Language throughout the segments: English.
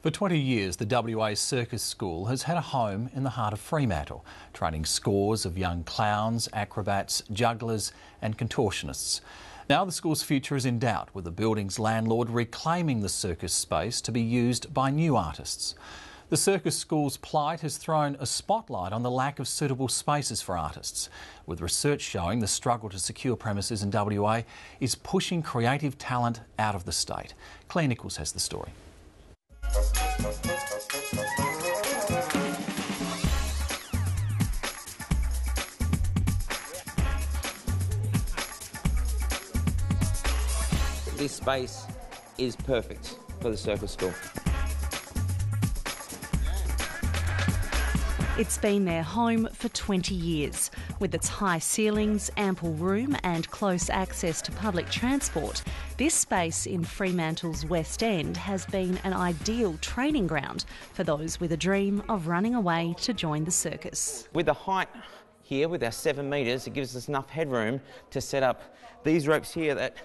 For 20 years, the WA Circus School has had a home in the heart of Fremantle, training scores of young clowns, acrobats, jugglers and contortionists. Now the school's future is in doubt, with the building's landlord reclaiming the circus space to be used by new artists. The Circus School's plight has thrown a spotlight on the lack of suitable spaces for artists, with research showing the struggle to secure premises in WA is pushing creative talent out of the state. Claire Nichols has the story. This space is perfect for the Circus School. It's been their home for 20 years. With its high ceilings, ample room and close access to public transport, this space in Fremantle's West End has been an ideal training ground for those with a dream of running away to join the circus. With the height here, with our 7 metres, it gives us enough headroom to set up these ropes here that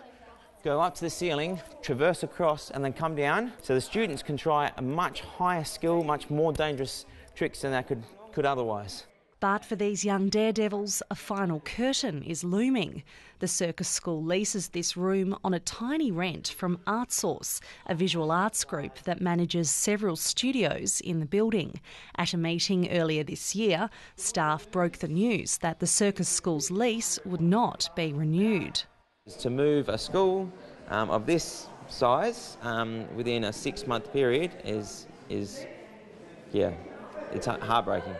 go up to the ceiling, traverse across and then come down, so the students can try a much higher skill, much more dangerous tricks than they could otherwise. But for these young daredevils, a final curtain is looming. The Circus School leases this room on a tiny rent from ARTSOURCE, a visual arts group that manages several studios in the building. At a meeting earlier this year, staff broke the news that the Circus School's lease would not be renewed. To move a school of this size within a 6-month period is it's heartbreaking.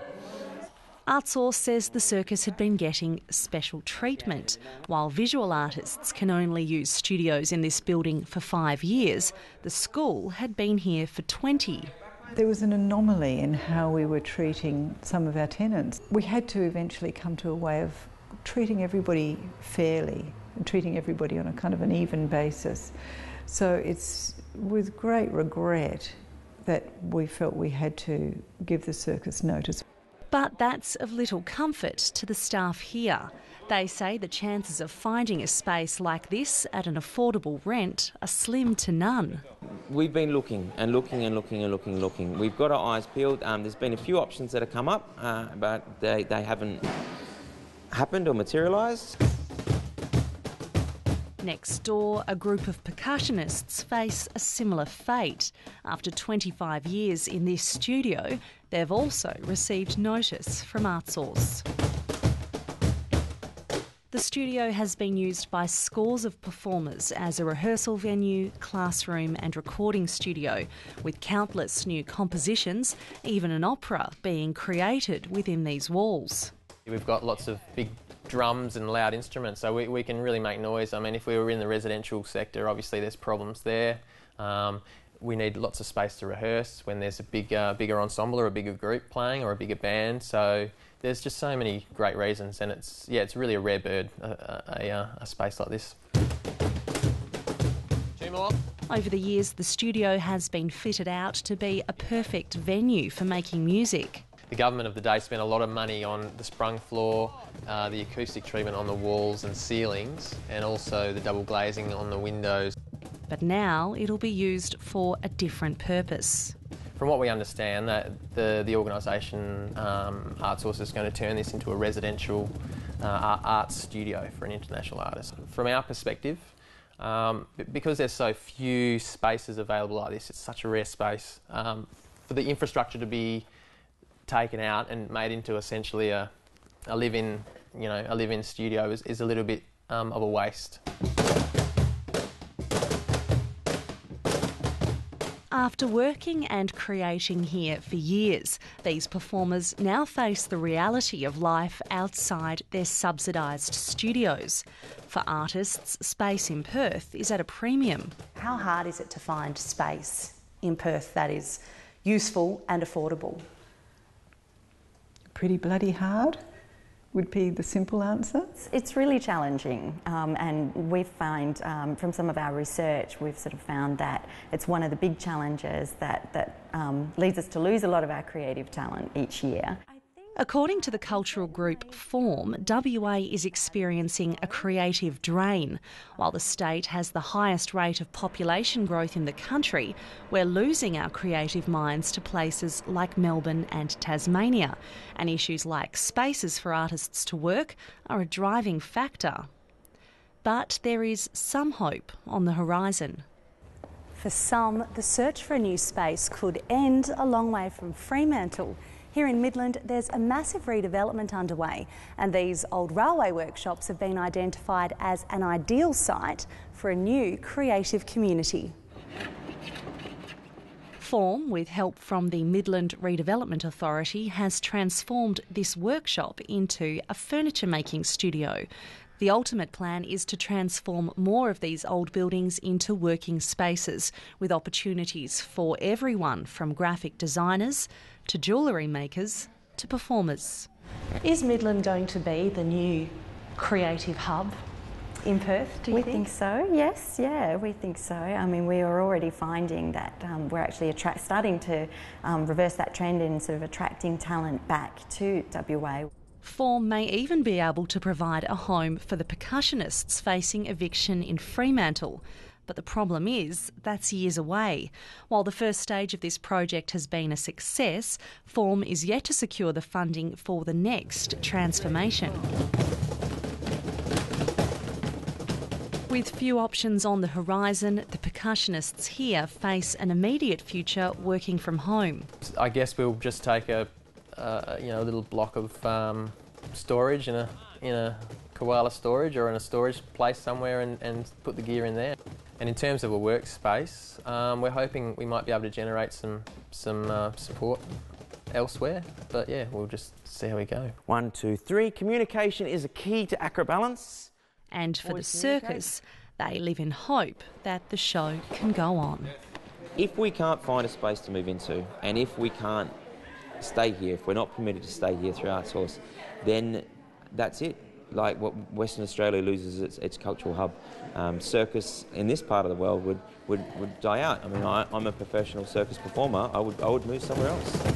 ARTSOURCE says the circus had been getting special treatment. While visual artists can only use studios in this building for 5 years, the school had been here for 20. There was an anomaly in how we were treating some of our tenants. We had to eventually come to a way of treating everybody fairly, and treating everybody on a kind of an even basis. So it's with great regret that we felt we had to give the circus notice. But that's of little comfort to the staff here. They say the chances of finding a space like this at an affordable rent are slim to none. We've been looking and looking and looking and looking and looking. We've got our eyes peeled. There's been a few options that have come up, but they haven't happened or materialised. Next door, a group of percussionists face a similar fate. After 25 years in this studio, they've also received notice from ARTSOURCE. The studio has been used by scores of performers as a rehearsal venue, classroom and recording studio, with countless new compositions, even an opera being created within these walls. We've got lots of big drums and loud instruments, so we can really make noise. I mean, if we were in the residential sector, obviously there's problems there. We need lots of space to rehearse when there's a bigger ensemble or a bigger group playing or a bigger band. So there's just so many great reasons, and it's really a rare bird, a space like this. 2 more. Over the years, the studio has been fitted out to be a perfect venue for making music. The government of the day spent a lot of money on the sprung floor, the acoustic treatment on the walls and ceilings, and also the double glazing on the windows. But now it'll be used for a different purpose. From what we understand, that the organisation ARTSOURCE is going to turn this into a residential arts studio for an international artist. From our perspective, because there's so few spaces available like this, it's such a rare space, for the infrastructure to be taken out and made into essentially a live-in studio is a little bit of a waste. After working and creating here for years, these performers now face the reality of life outside their subsidised studios. For artists, space in Perth is at a premium. How hard is it to find space in Perth that is useful and affordable? Pretty bloody hard would be the simple answer. It's really challenging, and we find from some of our research, we've sort of found that it's one of the big challenges that leads us to lose a lot of our creative talent each year. According to the cultural group Form, WA is experiencing a creative drain. While the state has the highest rate of population growth in the country, we're losing our creative minds to places like Melbourne and Tasmania. And issues like spaces for artists to work are a driving factor. But there is some hope on the horizon. For some, the search for a new space could end a long way from Fremantle. Here in Midland, there's a massive redevelopment underway, and these old railway workshops have been identified as an ideal site for a new creative community. Form, with help from the Midland Redevelopment Authority, has transformed this workshop into a furniture-making studio. The ultimate plan is to transform more of these old buildings into working spaces, with opportunities for everyone from graphic designers to jewellery makers to performers. Is Midland going to be the new creative hub in Perth, do you think? We think so, yes, yeah, we think so. I mean, we are already finding that we're actually starting to reverse that trend in sort of attracting talent back to WA. Form may even be able to provide a home for the percussionists facing eviction in Fremantle. But the problem is, that's years away. While the first stage of this project has been a success, Form is yet to secure the funding for the next transformation. With few options on the horizon, the percussionists here face an immediate future working from home. I guess we'll just take a little block of storage in a koala storage or in a storage place somewhere and put the gear in there. And in terms of a workspace, we're hoping we might be able to generate some support elsewhere. But yeah, we'll just see how we go. 1, 2, 3. Communication is a key to acrobalance. And for the circus, they live in hope that the show can go on. If we can't find a space to move into, and if we can't stay here, if we're not permitted to stay here through ARTSOURCE, then that's it. Like what Western Australia loses its cultural hub. Circus in this part of the world would die out. I mean, I'm a professional circus performer. I would move somewhere else.